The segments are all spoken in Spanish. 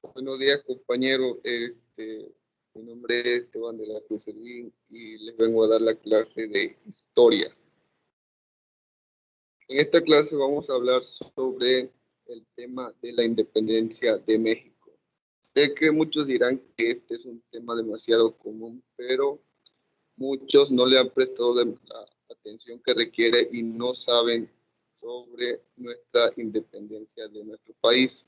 Buenos días, compañeros. Mi nombre es Esteban de la Cruz Servín y les vengo a dar la clase de historia. En esta clase vamos a hablar sobre el tema de la independencia de México. Sé que muchos dirán que este es un tema demasiado común, pero muchos no le han prestado la atención que requiere y no saben sobre nuestra independencia de nuestro país.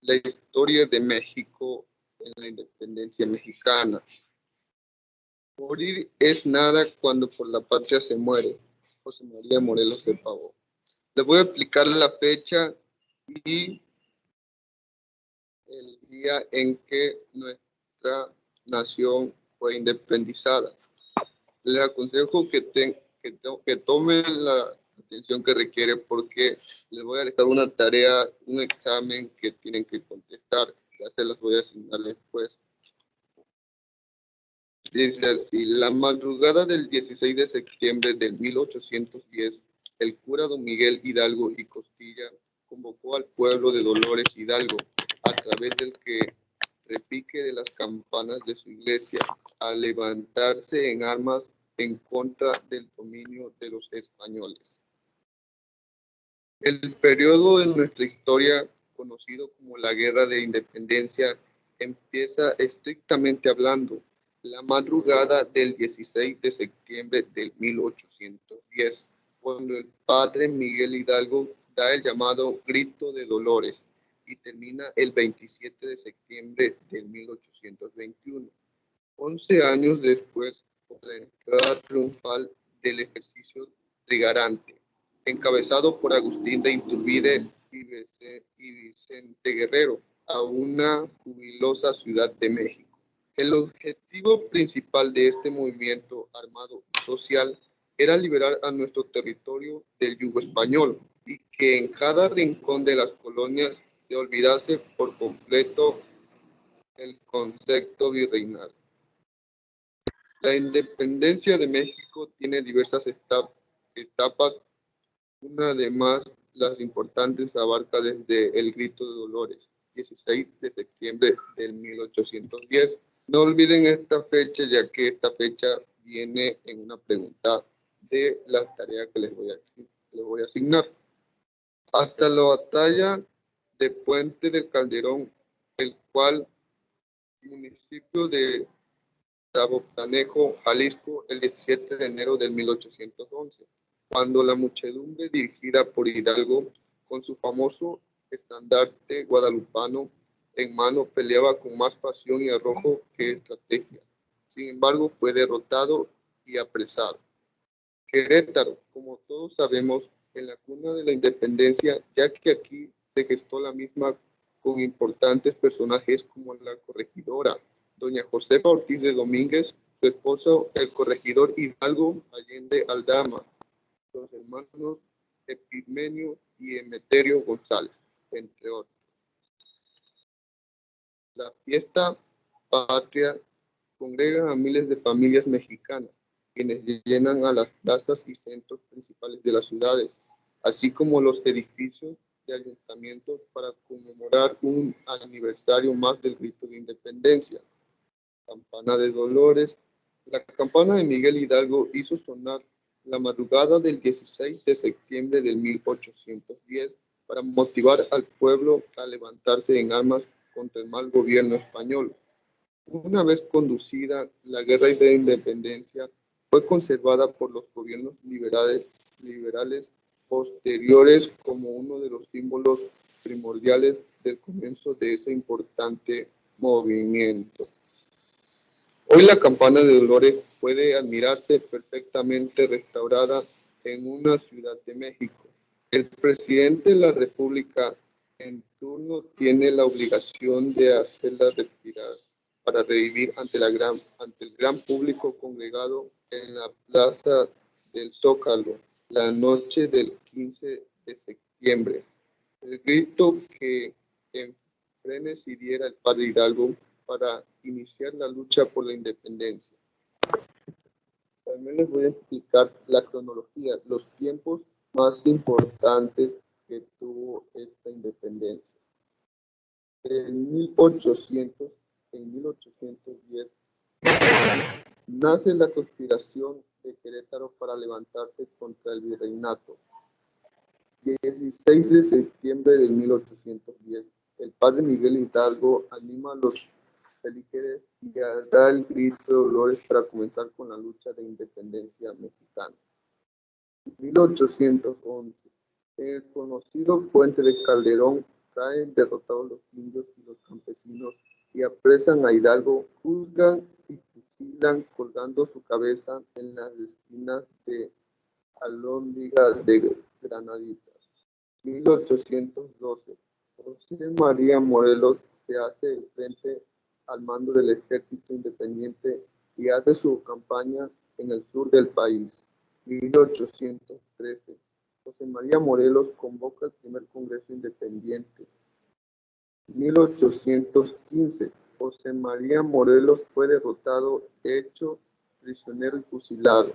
La historia de México en la independencia mexicana. Morir es nada cuando por la patria se muere. José María Morelos de Pavón. Les voy a explicar la fecha y el día en que nuestra nación fue independizada. Les aconsejo que tomen la atención que requiere porque les voy a dejar una tarea, un examen que tienen que contestar. Ya se los voy a asignar después. Dice así: la madrugada del 16 de septiembre de 1810, el cura don Miguel Hidalgo y Costilla convocó al pueblo de Dolores Hidalgo a través del repique de las campanas de su iglesia a levantarse en armas en contra del dominio de los españoles. El periodo de nuestra historia, conocido como la Guerra de Independencia, empieza estrictamente hablando la madrugada del 16 de septiembre de 1810, cuando el padre Miguel Hidalgo da el llamado Grito de Dolores y termina el 27 de septiembre de 1821, 11 años después, por la entrada triunfal del ejército trigarante, encabezado por Agustín de Iturbide y Vicente Guerrero, a una jubilosa Ciudad de México. El objetivo principal de este movimiento armado social era liberar a nuestro territorio del yugo español y que en cada rincón de las colonias se olvidase por completo el concepto virreinal. La independencia de México tiene diversas etapas. Una de más las importantes abarca desde el Grito de Dolores, 16 de septiembre del 1810. No olviden esta fecha, ya que esta fecha viene en una pregunta de la tarea que les voy a asignar. Hasta la batalla de Puente del Calderón, el cual municipio de Zapotanejo, Jalisco, el 17 de enero de 1811, cuando la muchedumbre dirigida por Hidalgo, con su famoso estandarte guadalupano en mano, peleaba con más pasión y arrojo que estrategia. Sin embargo, fue derrotado y apresado. Querétaro, como todos sabemos, en la cuna de la independencia, ya que aquí se gestó la misma con importantes personajes como la corregidora doña Josefa Ortiz de Domínguez, su esposo el corregidor Hidalgo Allende Aldama, los hermanos Epigmenio y Emeterio González, entre otros. La fiesta patria congrega a miles de familias mexicanas, quienes llenan a las plazas y centros principales de las ciudades, así como los edificios de ayuntamientos para conmemorar un aniversario más del grito de independencia. Campana de Dolores. La campana de Miguel Hidalgo hizo sonar la madrugada del 16 de septiembre de 1810 para motivar al pueblo a levantarse en armas contra el mal gobierno español. Una vez conducida, la guerra de independencia fue conservada por los gobiernos liberales posteriores como uno de los símbolos primordiales del comienzo de ese importante movimiento. Hoy la campana de Dolores puede admirarse perfectamente restaurada en una Ciudad de México. El presidente de la República en turno tiene la obligación de hacerla respirar para revivir ante el gran público congregado en la plaza del Zócalo la noche del 15 de septiembre. El grito que en frenesí diera el padre Hidalgo para iniciar la lucha por la independencia. También les voy a explicar la cronología, los tiempos más importantes que tuvo esta independencia. En 1810 nace la conspiración de Querétaro para levantarse contra el virreinato. 16 de septiembre de 1810, el padre Miguel Hidalgo anima a los feligreses y da el grito de Dolores para comenzar con la lucha de independencia mexicana. 1811, en el conocido puente de Calderón caen derrotados los indios y los campesinos y apresan a Hidalgo, juzgan y fusilan colgando su cabeza en las esquinas de Alhóndiga de Granaditas. 1812, José María Morelos se hace frente al mando del ejército independiente y hace su campaña en el sur del país. 1813, José María Morelos convoca el primer Congreso Independiente. 1815, José María Morelos fue derrotado, hecho prisionero y fusilado.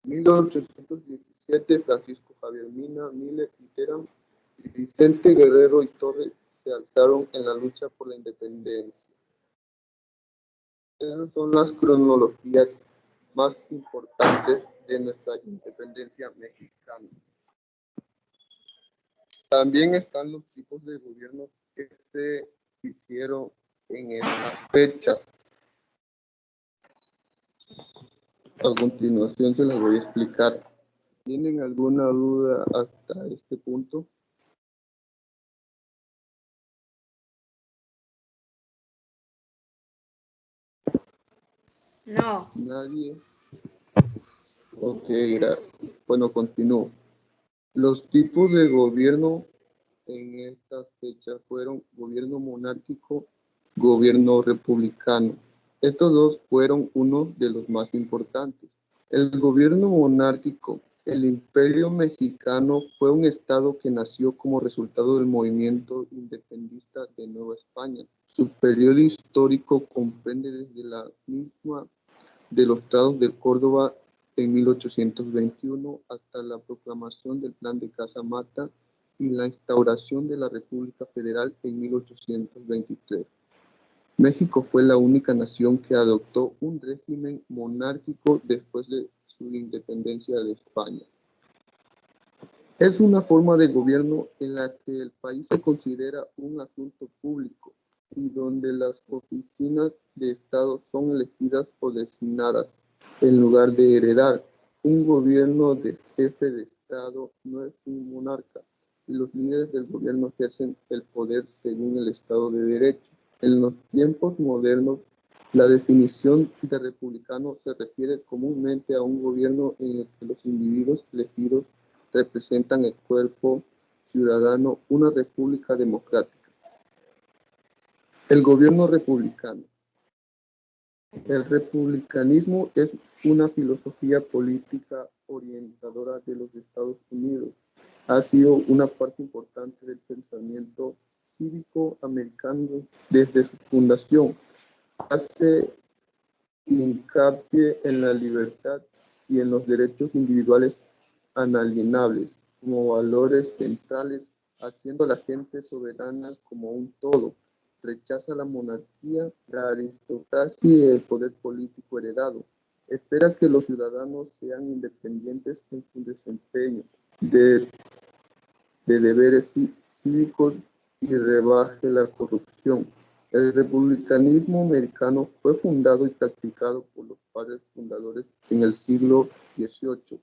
1817, Francisco Javier Mina, Miller y Terán y Vicente Guerrero y Torres se alzaron en la lucha por la independencia. Esas son las cronologías más importantes de nuestra independencia mexicana. También están los tipos de gobierno que se hicieron en estas fechas. A continuación se las voy a explicar. ¿Tienen alguna duda hasta este punto? No. Nadie. Ok, gracias. Bueno, continúo. Los tipos de gobierno en estas fechas fueron gobierno monárquico, gobierno republicano. Estos dos fueron uno de los más importantes. El gobierno monárquico, el Imperio Mexicano, fue un estado que nació como resultado del movimiento independentista de Nueva España. Su periodo histórico comprende desde la misma de los Tratados de Córdoba en 1821 hasta la proclamación del Plan de Casamata y la instauración de la República Federal en 1823. México fue la única nación que adoptó un régimen monárquico después de su independencia de España. Es una forma de gobierno en la que el país se considera un asunto público y donde las oficinas de Estado son elegidas o designadas en lugar de heredar. Un gobierno de jefe de Estado no es un monarca y los líderes del gobierno ejercen el poder según el Estado de Derecho. En los tiempos modernos, la definición de republicano se refiere comúnmente a un gobierno en el que los individuos elegidos representan el cuerpo ciudadano, una república democrática. El gobierno republicano. El republicanismo es una filosofía política orientadora de los Estados Unidos. Ha sido una parte importante del pensamiento cívico americano desde su fundación. Hace hincapié en la libertad y en los derechos individuales inalienables como valores centrales, haciendo a la gente soberana como un todo. Rechaza la monarquía, la aristocracia y el poder político heredado. Espera que los ciudadanos sean independientes en su desempeño de deberes cívicos y rebaje la corrupción. El republicanismo americano fue fundado y practicado por los padres fundadores en el siglo XVIII.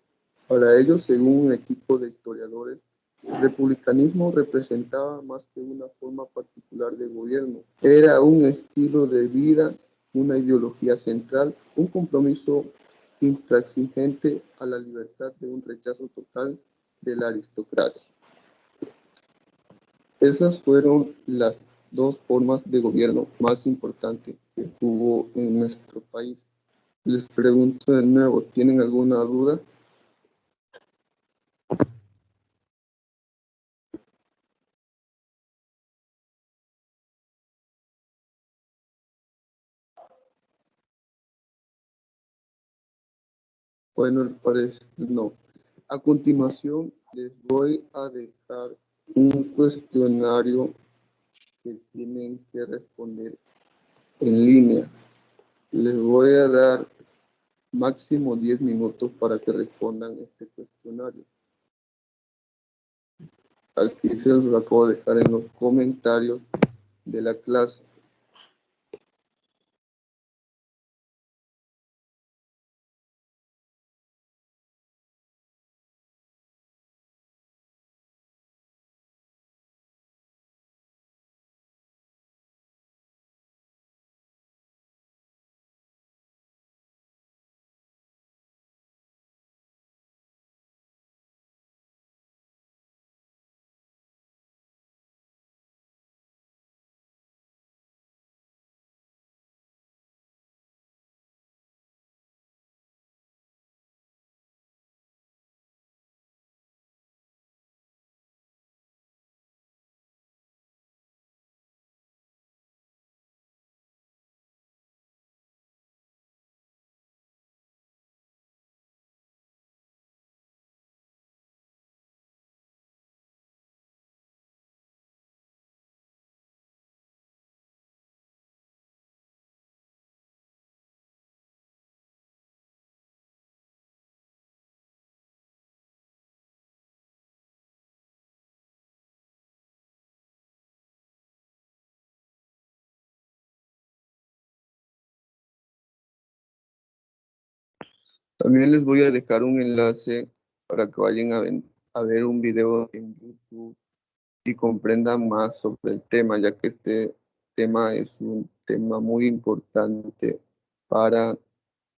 Para ellos, según un equipo de historiadores, el republicanismo representaba más que una forma particular de gobierno. Era un estilo de vida, una ideología central, un compromiso intransigente a la libertad de un rechazo total de la aristocracia. Esas fueron las dos formas de gobierno más importantes que hubo en nuestro país. Les pregunto de nuevo, ¿tienen alguna duda? Bueno, parece no. A continuación, les voy a dejar un cuestionario que tienen que responder en línea. Les voy a dar máximo 10 minutos para que respondan este cuestionario. Aquí se los acabo de dejar en los comentarios de la clase. También les voy a dejar un enlace para que vayan a ver un video en YouTube y comprendan más sobre el tema, ya que este tema es un tema muy importante para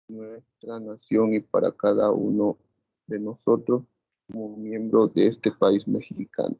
nuestra nación y para cada uno de nosotros como miembros de este país mexicano.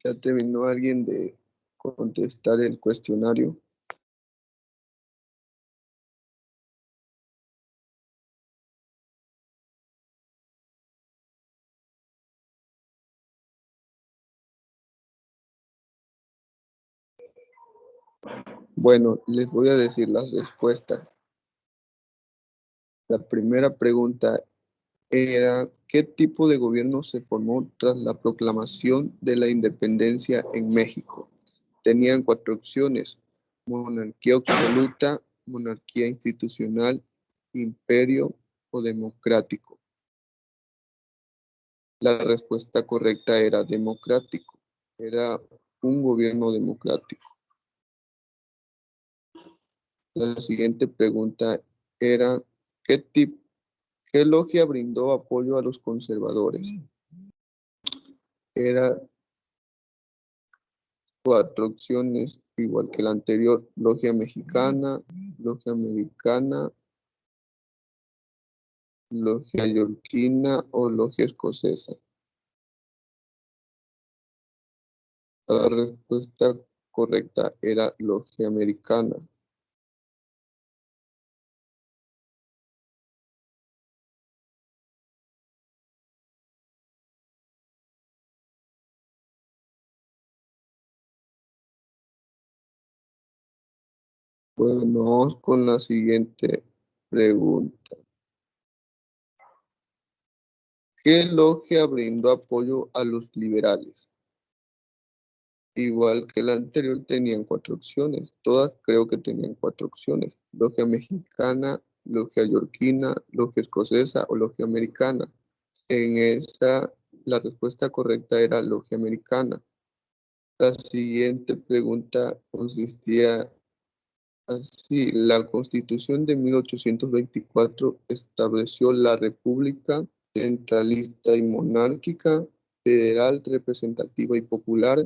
¿Ya terminó alguien de contestar el cuestionario? Bueno, les voy a decir las respuestas. La primera pregunta era, ¿qué tipo de gobierno se formó tras la proclamación de la independencia en México? Tenían cuatro opciones: monarquía absoluta, monarquía institucional, imperio o democrático. La respuesta correcta era democrático, era un gobierno democrático. La siguiente pregunta era, ¿qué logia brindó apoyo a los conservadores? Era cuatro opciones, igual que la anterior: logia mexicana, logia americana, logia yorquina o logia escocesa. La respuesta correcta era logia americana. Bueno, vamos con la siguiente pregunta. ¿Qué logia brindó apoyo a los liberales? Igual que la anterior, tenían cuatro opciones. Todas creo que tenían cuatro opciones: logia mexicana, logia yorquina, logia escocesa o logia americana. En esa, la respuesta correcta era logia americana. La siguiente pregunta consistía así: la Constitución de 1824 estableció la República centralista y monárquica, federal, representativa y popular,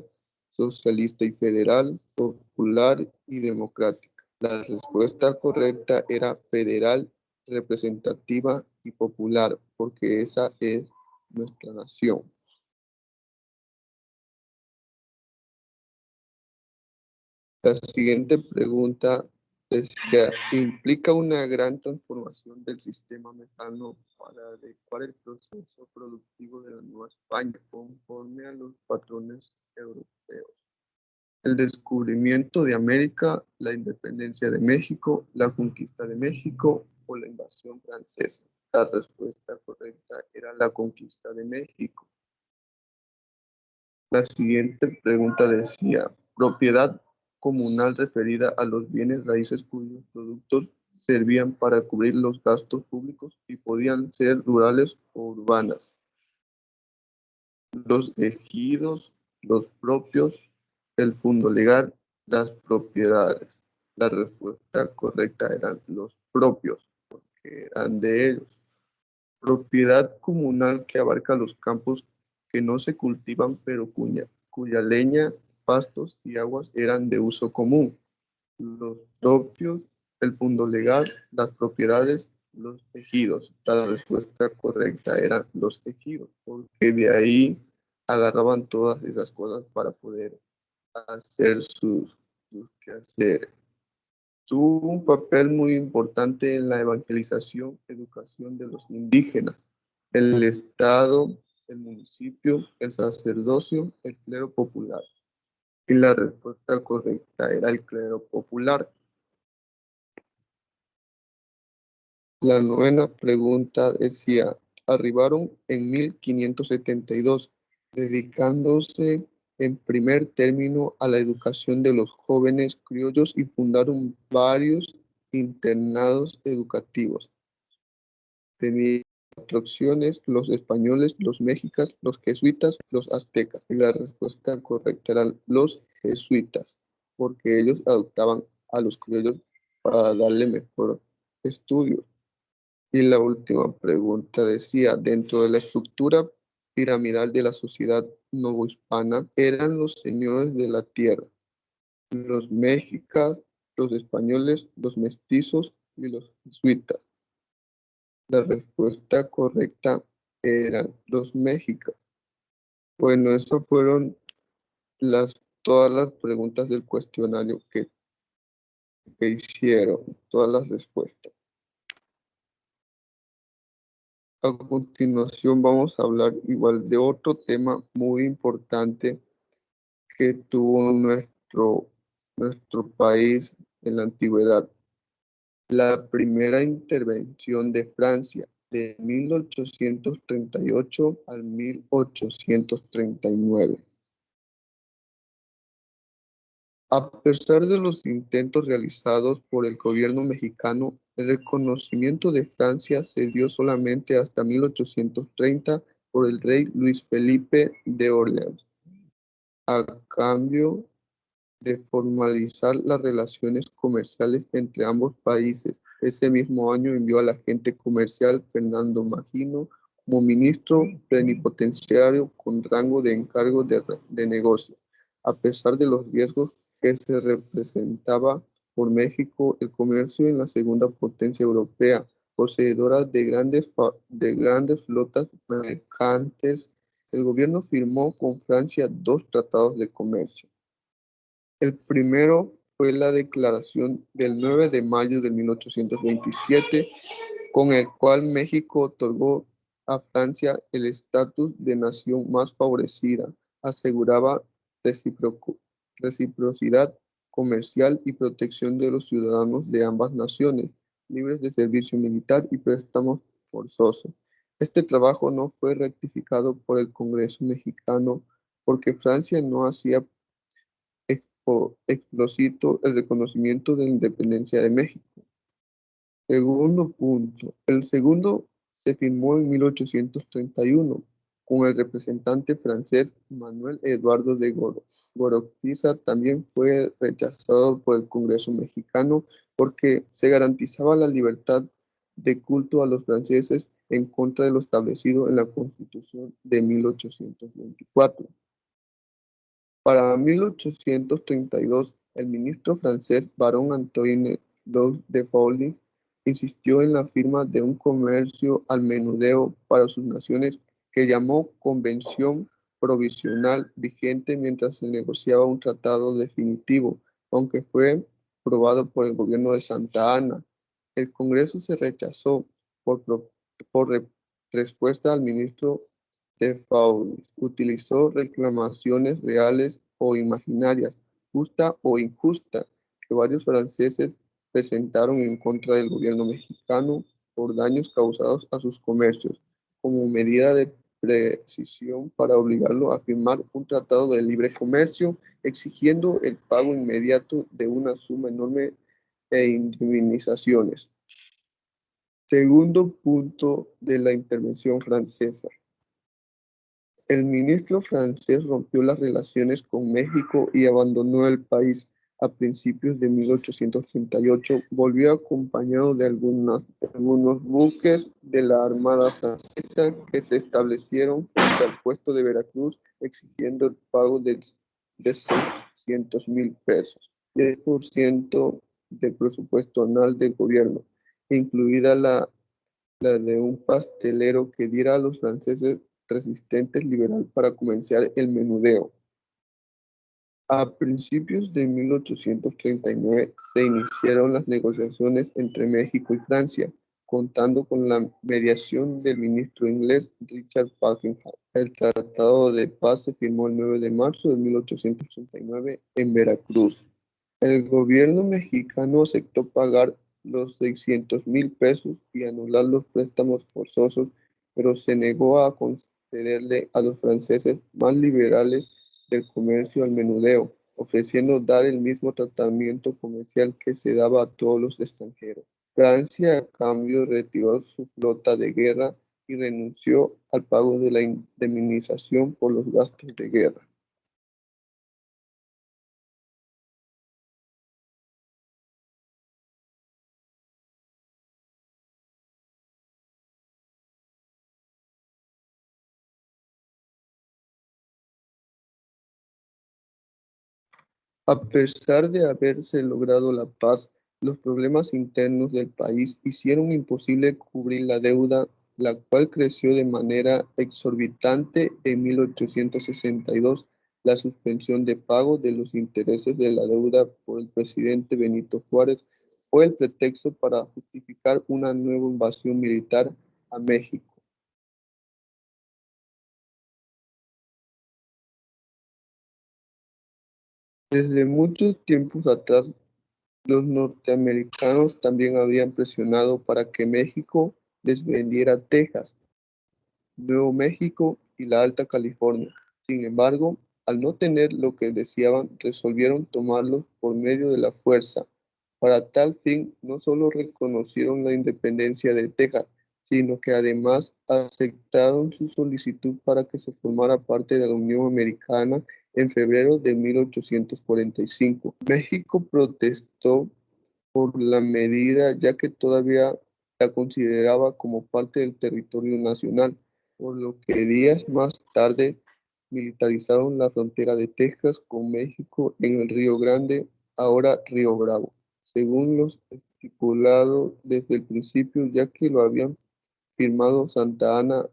socialista y federal, popular y democrática. La respuesta correcta era federal, representativa y popular, porque esa es nuestra nación. La siguiente pregunta es que implica una gran transformación del sistema mexicano para adecuar el proceso productivo de la Nueva España conforme a los patrones europeos. El descubrimiento de América, la independencia de México, la conquista de México o la invasión francesa. La respuesta correcta era la conquista de México. La siguiente pregunta decía: propiedad comunal referida a los bienes raíces cuyos productos servían para cubrir los gastos públicos y podían ser rurales o urbanas. Los ejidos, los propios, el fondo legal, las propiedades. La respuesta correcta eran los propios, porque eran de ellos. Propiedad comunal que abarca los campos que no se cultivan pero cuya leña, pastos y aguas eran de uso común. Los propios, el fondo legal, las propiedades, los ejidos. La respuesta correcta eran los ejidos, porque de ahí agarraban todas esas cosas para poder hacer sus quehaceres. Tuvo un papel muy importante en la evangelización, educación de los indígenas, el Estado, el municipio, el sacerdocio, el clero popular. Y la respuesta correcta era el clero popular. La novena pregunta decía: arribaron en 1572, dedicándose en primer término a la educación de los jóvenes criollos y fundaron varios internados educativos. Tenía cuatro opciones: los españoles, los mexicas, los jesuitas, los aztecas. Y la respuesta correcta eran los jesuitas, porque ellos adoptaban a los criollos para darle mejor estudio. Y la última pregunta decía: dentro de la estructura piramidal de la sociedad novohispana, eran los señores de la tierra, los mexicas, los españoles, los mestizos y los jesuitas. La respuesta correcta eran los mexicas. Bueno, esas fueron todas las preguntas del cuestionario que hicieron, todas las respuestas. A continuación vamos a hablar igual de otro tema muy importante que tuvo nuestro país en la antigüedad. La primera intervención de Francia de 1838 al 1839. A pesar de los intentos realizados por el gobierno mexicano, el reconocimiento de Francia se dio solamente hasta 1830 por el rey Luis Felipe de Orleans. A cambio de formalizar las relaciones comerciales entre ambos países, ese mismo año envió al agente comercial Fernando Magino como ministro plenipotenciario con rango de encargo de negocio. A pesar de los riesgos que se representaba por México, el comercio en la segunda potencia europea, poseedora de grandes flotas mercantes, el gobierno firmó con Francia 2 tratados de comercio. El primero fue la Declaración del 9 de mayo de 1827, con el cual México otorgó a Francia el estatus de nación más favorecida, aseguraba reciprocidad comercial y protección de los ciudadanos de ambas naciones, libres de servicio militar y préstamos forzosos. Este trabajo no fue ratificado por el Congreso mexicano porque Francia no hacía explícito el reconocimiento de la independencia de México. Segundo punto. El segundo se firmó en 1831 con el representante francés Manuel Eduardo de Gorostiza. También fue rechazado por el Congreso mexicano porque se garantizaba la libertad de culto a los franceses en contra de lo establecido en la Constitución de 1824. Para 1832, el ministro francés Barón Antoine de Fouilly insistió en la firma de un comercio al menudeo para sus naciones que llamó Convención Provisional, vigente mientras se negociaba un tratado definitivo, aunque fue aprobado por el gobierno de Santa Anna. El Congreso se rechazó por respuesta al ministro de Fouilly. Utilizó reclamaciones reales o imaginarias, justa o injusta, que varios franceses presentaron en contra del gobierno mexicano por daños causados a sus comercios, como medida de precisión para obligarlo a firmar un tratado de libre comercio, exigiendo el pago inmediato de una suma enorme e indemnizaciones. Segundo punto de la intervención francesa. El ministro francés rompió las relaciones con México y abandonó el país. A principios de 1838 volvió acompañado de algunos buques de la Armada francesa que se establecieron frente al puerto de Veracruz exigiendo el pago de 600,000 pesos, 10% del presupuesto anual del gobierno, incluida la de un pastelero que diera a los franceses resistentes liberal para comenzar el menudeo. A principios de 1839 se iniciaron las negociaciones entre México y Francia, contando con la mediación del ministro inglés Richard Buckingham. El Tratado de Paz se firmó el 9 de marzo de 1839 en Veracruz. El gobierno mexicano aceptó pagar los 600,000 pesos y anular los préstamos forzosos, pero se negó a concederle a los franceses más liberales del comercio al menudeo, ofreciendo dar el mismo tratamiento comercial que se daba a todos los extranjeros. Francia, a cambio, retiró su flota de guerra y renunció al pago de la indemnización por los gastos de guerra. A pesar de haberse logrado la paz, los problemas internos del país hicieron imposible cubrir la deuda, la cual creció de manera exorbitante en 1862 la suspensión de pago de los intereses de la deuda por el presidente Benito Juárez fue el pretexto para justificar una nueva invasión militar a México. Desde muchos tiempos atrás, los norteamericanos también habían presionado para que México les vendiera Texas, Nuevo México y la Alta California. Sin embargo, al no tener lo que deseaban, resolvieron tomarlos por medio de la fuerza. Para tal fin, no solo reconocieron la independencia de Texas, sino que además aceptaron su solicitud para que se formara parte de la Unión Americana en febrero de 1845. México protestó por la medida, ya que todavía la consideraba como parte del territorio nacional, por lo que días más tarde militarizaron la frontera de Texas con México en el Río Grande, ahora Río Bravo, según los estipulado desde el principio, ya que lo habían firmado Santa Anna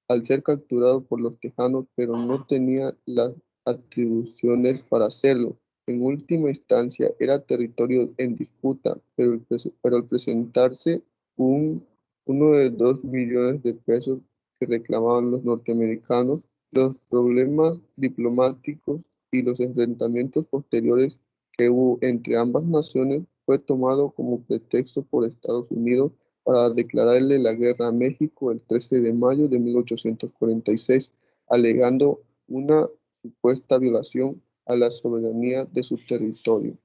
al ser capturado por los tejanos, pero no tenía las atribuciones para hacerlo. En última instancia, era territorio en disputa, pero al presentarse uno de 2 millones de pesos que reclamaban los norteamericanos, los problemas diplomáticos y los enfrentamientos posteriores que hubo entre ambas naciones fue tomado como pretexto por Estados Unidos para declararle la guerra a México el 13 de mayo de 1846, alegando una supuesta violación a la soberanía de su territorio.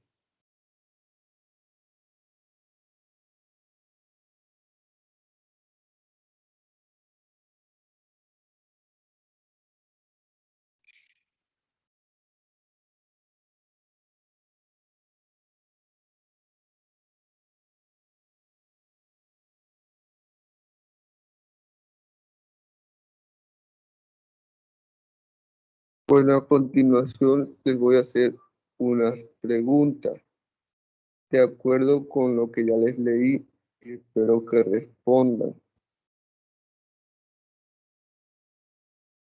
Bueno, a continuación les voy a hacer unas preguntas de acuerdo con lo que ya les leí y espero que respondan.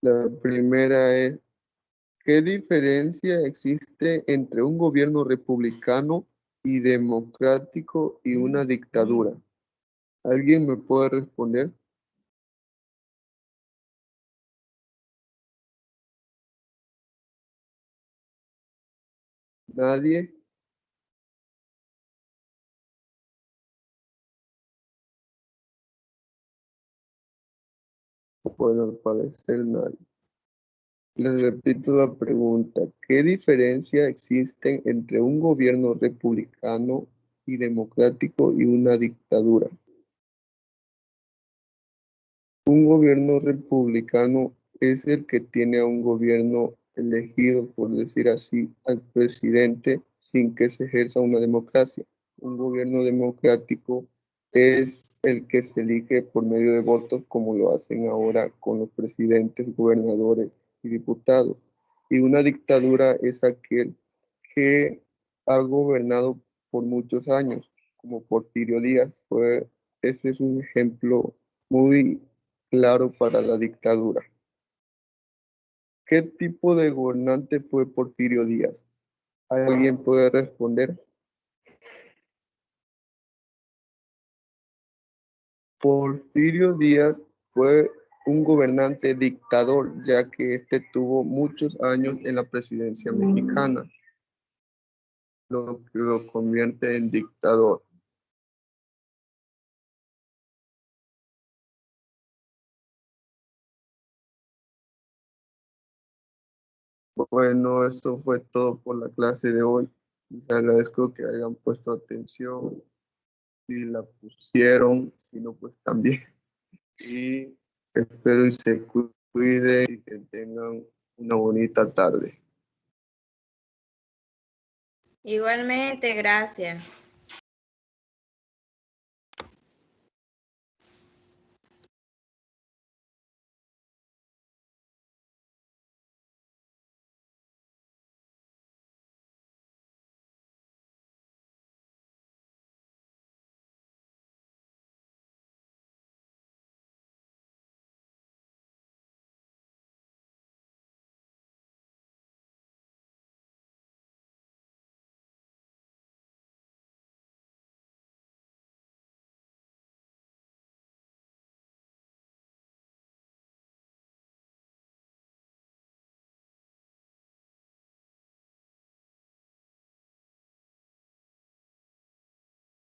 La primera es, ¿qué diferencia existe entre un gobierno republicano y democrático y una dictadura? ¿Alguien me puede responder? ¿Nadie? Bueno, al parecer nadie. Les repito la pregunta, ¿qué diferencia existe entre un gobierno republicano y democrático y una dictadura? Un gobierno republicano es el que tiene a un gobierno elegido, por decir así, al presidente sin que se ejerza una democracia. Un gobierno democrático es el que se elige por medio de votos, como lo hacen ahora con los presidentes, gobernadores y diputados. Y una dictadura es aquel que ha gobernado por muchos años, como Porfirio Díaz. Ese es un ejemplo muy claro para la dictadura. ¿Qué tipo de gobernante fue Porfirio Díaz? ¿Alguien puede responder? Porfirio Díaz fue un gobernante dictador, ya que este tuvo muchos años en la presidencia mexicana, lo que lo convierte en dictador. Bueno, eso fue todo por la clase de hoy. Les agradezco que hayan puesto atención, si la pusieron, si no, pues también. Y espero y se cuiden y que tengan una bonita tarde. Igualmente, gracias.